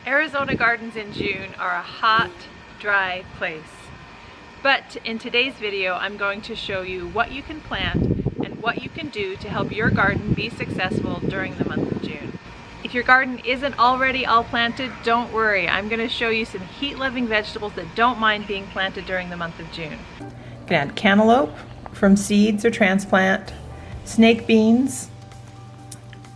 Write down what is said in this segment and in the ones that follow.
Arizona gardens in June are a hot, dry place. But in today's video, I'm going to show you what you can plant and what you can do to help your garden be successful during the month of June. If your garden isn't already all planted, don't worry. I'm going to show you some heat-loving vegetables that don't mind being planted during the month of June. You can add cantaloupe from seeds or transplant, snake beans,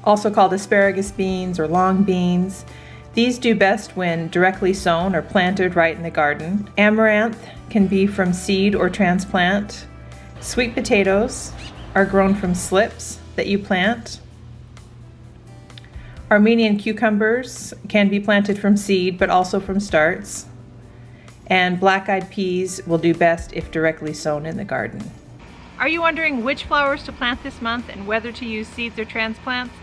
also called asparagus beans or long beans. These do best when directly sown or planted right in the garden. Amaranth can be from seed or transplant. Sweet potatoes are grown from slips that you plant. Armenian cucumbers can be planted from seed but also from starts. And black-eyed peas will do best if directly sown in the garden. Are you wondering which flowers to plant this month and whether to use seeds or transplants?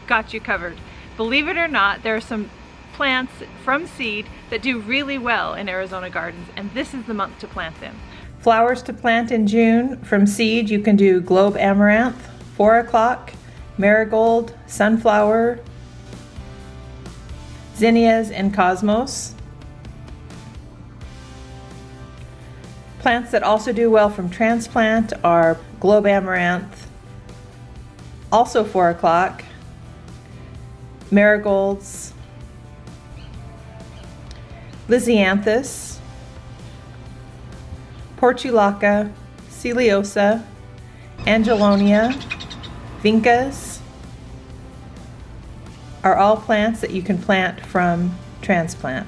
Got you covered. Believe it or not, there are some plants from seed that do really well in Arizona gardens, and this is the month to plant them. Flowers to plant in June from seed, you can do globe amaranth, 4 o'clock, marigold, sunflower, zinnias, and cosmos. Plants that also do well from transplant are globe amaranth, also 4 o'clock, marigolds, LISIANTHUS, portulaca, celiosa, angelonia, vincas are all plants that you can plant from transplant.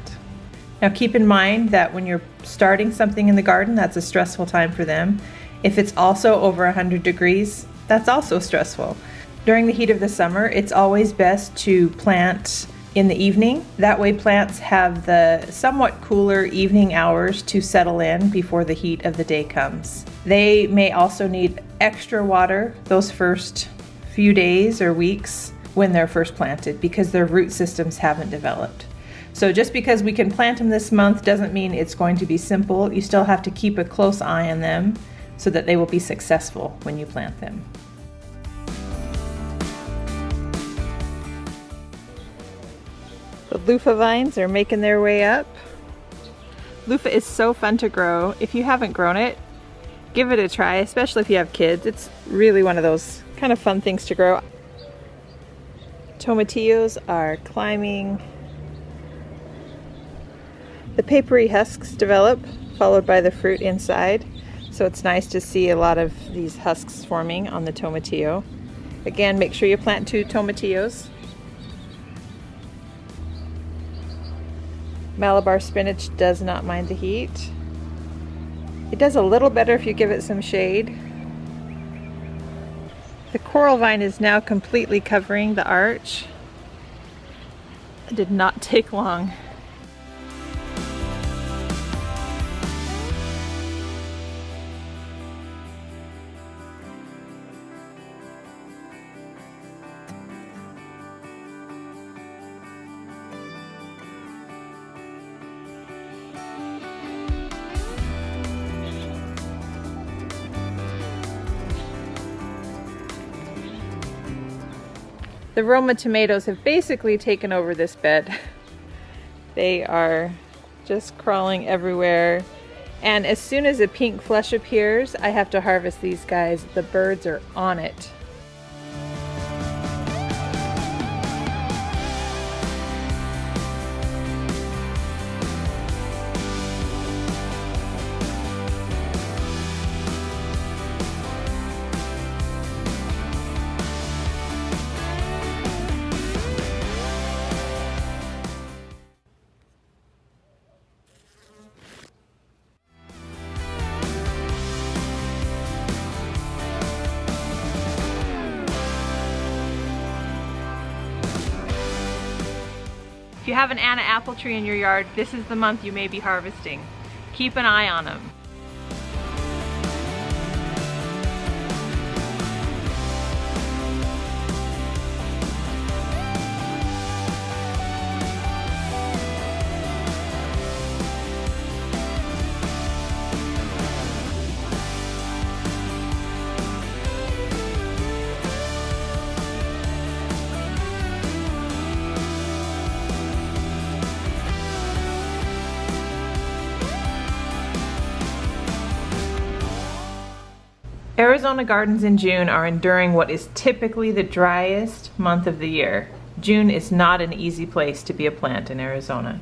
Now keep in mind that when you're starting something in the garden, that's a stressful time for them. If it's also over 100 degrees, that's also stressful. During the heat of the summer, it's always best to plant in the evening. That way plants have the somewhat cooler evening hours to settle in before the heat of the day comes. They may also need extra water those first few days or weeks when they're first planted because their root systems haven't developed. So just because we can plant them this month doesn't mean it's going to be simple. You still have to keep a close eye on them so that they will be successful when you plant them. The loofah vines are making their way up. Loofah is so fun to grow. If you haven't grown it, give it a try, especially if you have kids. It's really one of those kind of fun things to grow. Tomatillos are climbing. The papery husks develop, followed by the fruit inside. So it's nice to see a lot of these husks forming on the tomatillo. Again, make sure you plant 2 tomatillos. Malabar spinach does not mind the heat. It does a little better if you give it some shade. The coral vine is now completely covering the arch. It did not take long. The Roma tomatoes have basically taken over this bed. They are just crawling everywhere. And as soon as a pink flesh appears, I have to harvest these guys. The birds are on it. If you have an Anna apple tree in your yard, this is the month you may be harvesting. Keep an eye on them. Arizona gardens in June are enduring what is typically the driest month of the year. June is not an easy place to be a plant in Arizona.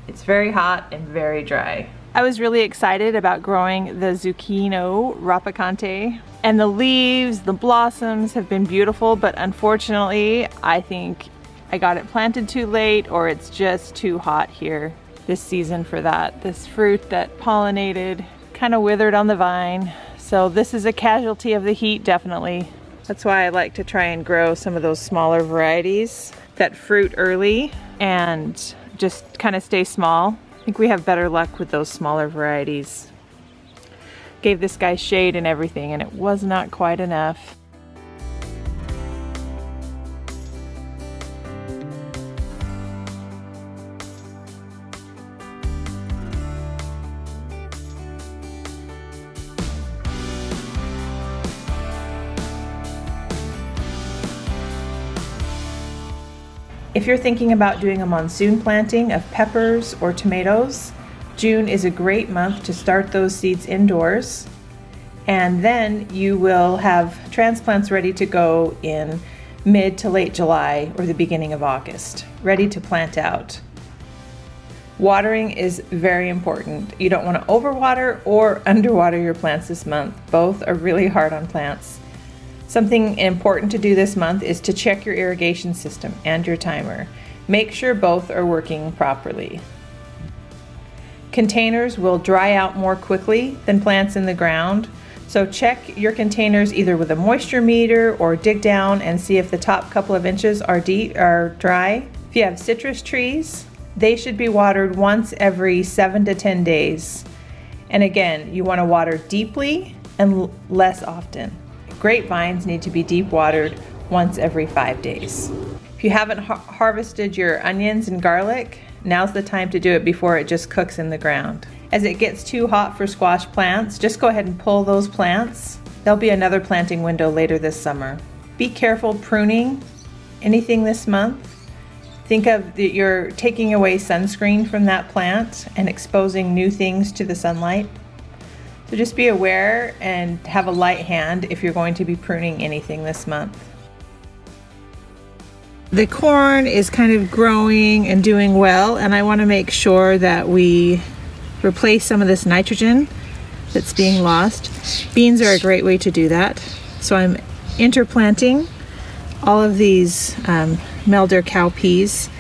It's very hot and very dry. I was really excited about growing the zucchini rapicante, and the leaves, the blossoms have been beautiful, but unfortunately I think I got it planted too late, or it's just too hot here this season for that. This fruit that pollinated kind of withered on the vine. So this is a casualty of the heat, definitely. That's why I like to try and grow some of those smaller varieties that fruit early and just kind of stay small. I think we have better luck with those smaller varieties. Gave this guy shade and everything, and it was not quite enough. If you're thinking about doing a monsoon planting of peppers or tomatoes, June is a great month to start those seeds indoors, and then you will have transplants ready to go in mid to late July or the beginning of August, ready to plant out. Watering is very important. You don't want to overwater or underwater your plants this month. Both are really hard on plants. Something important to do this month is to check your irrigation system and your timer. Make sure both are working properly. Containers will dry out more quickly than plants in the ground, so check your containers either with a moisture meter or dig down and see if the top couple of inches are dry. If you have citrus trees, they should be watered once every 7 to 10 days. And again, you want to water deeply and less often. Grapevines need to be deep watered once every 5 days. If you haven't harvested your onions and garlic, now's the time to do it before it just cooks in the ground. As it gets too hot for squash plants, just go ahead and pull those plants. There'll be another planting window later this summer. Be careful pruning anything this month. Think of that you're taking away sunscreen from that plant and exposing new things to the sunlight. So just be aware and have a light hand if you're going to be pruning anything this month. The corn is kind of growing and doing well, and I want to make sure that we replace some of this nitrogen that's being lost. Beans are a great way to do that. So I'm interplanting all of these Melder cowpeas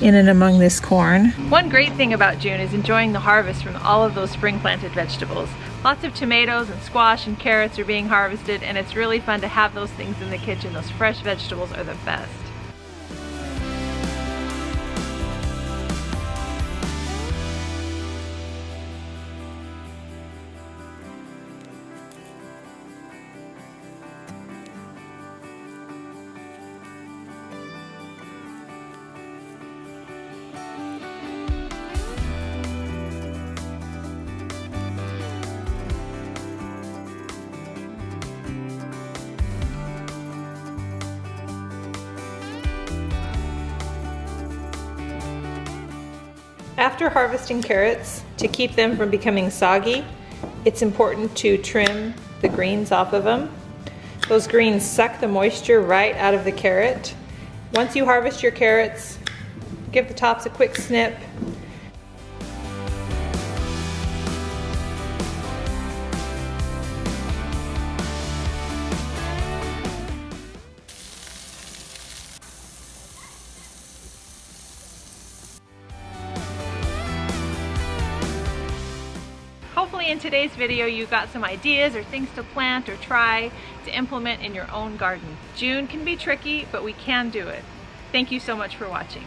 in and among this corn. One great thing about June is enjoying the harvest from all of those spring planted vegetables. Lots of tomatoes and squash and carrots are being harvested, and it's really fun to have those things in the kitchen. Those fresh vegetables are the best. After harvesting carrots, to keep them from becoming soggy, it's important to trim the greens off of them. Those greens suck the moisture right out of the carrot. Once you harvest your carrots, give the tops a quick snip. Hopefully in today's video you got some ideas or things to plant or try to implement in your own garden. June can be tricky, but we can do it. Thank you so much for watching.